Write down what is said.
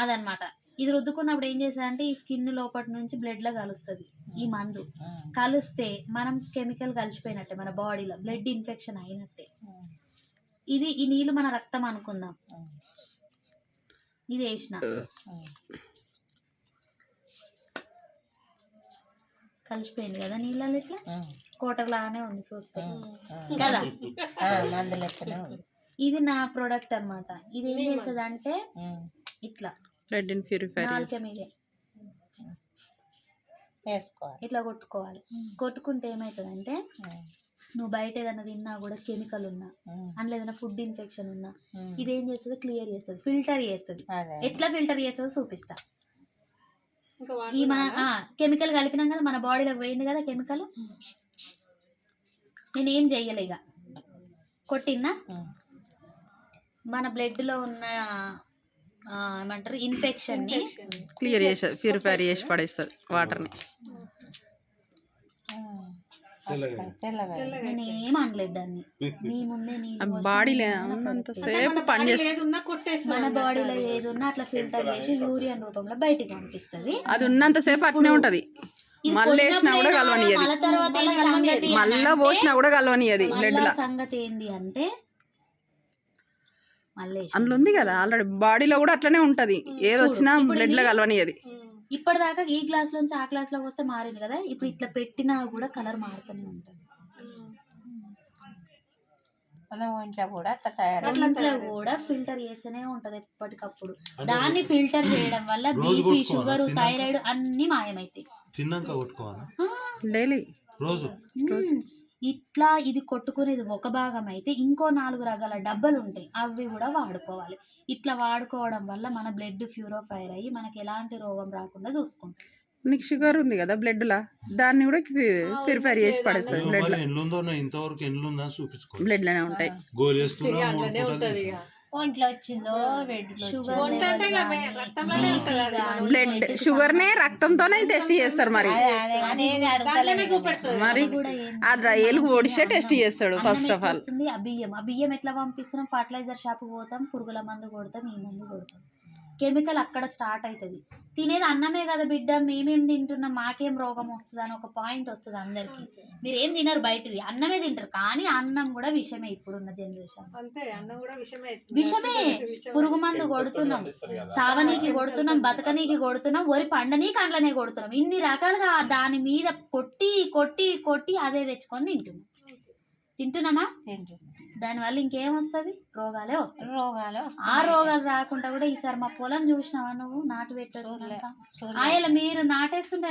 అదనమాట. ఇది రుద్దుకున్నప్పుడు ఏం చేశారంటే ఈ స్కిన్ లోపటి నుంచి బ్లడ్ లో కలుస్తుంది ఈ మందు. కలిస్తే మనం కెమికల్ కలిసిపోయినట్టే మన బాడీలో బ్లడ్ ఇన్ఫెక్షన్ అయినట్టే. ఇది ఈ నీళ్ళు మన రక్తం అనుకుందాం. ఇది వేసిన కలిసిపోయింది కదా నీళ్ళలో, ఇట్లా కోటర్ లాగానే ఉంది చూస్తే కదా. ఇది నా ప్రోడక్ట్ అన్నమాట. ఇది ఏం చేస్తుంది అంటే ఇట్లా నాలుక మీదే ఇట్లా కొట్టుకోవాలి. కొట్టుకుంటే ఏమవుతుందంటే నువ్వు బయట ఏదైనా తిన్నా కూడా కెమికల్ ఉన్నా, అందులో ఏదైనా ఫుడ్ ఇన్ఫెక్షన్ ఉన్నా ఇదేం చేస్తుంది, క్లియర్ చేస్తుంది, ఫిల్టర్ చేస్తుంది. ఎట్లా ఫిల్టర్ చేస్తుందో చూపిస్తా. ఈ మన కెమికల్ కలిపినాం కదా, మన బాడీలోకి పోయింది కదా కెమికల్. నేనేం చెయ్యలే, ఇక కొట్టినా మన బ్లడ్లో ఉన్న ఏమంటారు ఇన్ఫెక్షన్ని క్లియర్ చేస్తుంది, ప్యూరిఫై చేసి పడేస్తుంది వాటర్ని. నేను ఏం అనలేదు దాన్ని. మీ ముందే బాడీలో సేపు పని చేస్తుంది. మన బాడీలో ఏది ఉన్నా అట్లా ఫిల్టర్ చేసి యూరియన్ రూపంలో బయటికి పంపిస్తుంది. అది ఉన్నంత సేపు అట్నే ఉంటది. మళ్ళీ వేసినా కూడా కలవనియది, మళ్ళా పోసినా కూడా కలవనియది. బ్లడ్ లా సంగతి ఏంది అంటే అందులో ఉంది కదా ఆల్రెడీ, బాడీలో కూడా అట్లనే ఉంటది. ఏదొచ్చినా బ్లడ్ లో కలవనియది. ఇప్పటిదాకా ఈ గ్లాస్ నుంచి ఆ గ్లాస్ లోకి వస్తే మారింది కదా, ఇప్పుడు ఇట్లా పెట్టినా కూడా కలర్ మారుతూనే ఉంటుంది. ఇంట్లో కూడా ఫిల్టర్ చేస్తూనే ఉంటది ఎప్పటికప్పుడు. దాన్ని ఫిల్టర్ చేయడం వల్ల బీపీ, షుగర్, థైరాయిడ్ అన్ని మాయమైతాయి. డైలీ ఇట్లా ఇది కొట్టుకునేది ఒక భాగం అయితే ఇంకో 4 రకాల డబ్బాలు ఉంటాయి, అవి కూడా వాడుకోవాలి. ఇట్లా వాడుకోవడం వల్ల మన బ్లడ్ ప్యూరిఫైర్ అయ్యి మనకి ఎలాంటి రోగం రాకుండా చూసుకుంటాం. నీకు షుగర్ ఉంది కదా బ్లడ్ లా, దాన్ని కూడా ప్యూరిఫై చేసి పడేస్తుంది. బ్లడ్ బ్లడ్ లోనే ఉంటాయి. ఒంట్లో వచ్చిందో బ్లడ్ షుగర్ నే రక్తంతోనే టెస్ట్ చేస్తారు. మరి మరి అది ఎలుగు ఓడిసే టెస్ట్ చేస్తాడు ఫస్ట్ ఆఫ్ ఆల్. ఆ బియ్యం ఎట్లా పంపిస్తున్నాం, ఫర్టిలైజర్ షాప్ పోతాం, పురుగుల మందు కొడతాం, ఈ మందు కొడతాం, కెమికల్ అక్కడ స్టార్ట్ అవుతుంది. తినేది అన్నమే కదా బిడ్డ, మేమేం తింటున్నాం, మాకేం రోగం వస్తుంది అని ఒక పాయింట్ వస్తుంది అందరికి. మీరు ఏం తినరు, బయటది అన్నమే తింటారు, కానీ అన్నం కూడా విషమే. ఇప్పుడున్న జనరేషన్ విషమే. పురుగు మందు కొడుతున్నాం, సావనీకి కొడుతున్నాం, బతకనీకి కొడుతున్నాం, వరి పండనీకి అండ్లనే కొడుతున్నాం. ఇన్ని రకాలుగా దాని మీద కొట్టి కొట్టి కొట్టి అదే తెచ్చుకొని తింటున్నామా? దానివల్ల ఇంకేం వస్తుంది, రోగాలే వస్తాయి. ఆ రోగాలు రాకుండా కూడా ఈసారి మా పొలం చూసినావా నువ్వు, నాటు పెట్టొచ్చు. ఆయన మీరు నాటేస్తుంటే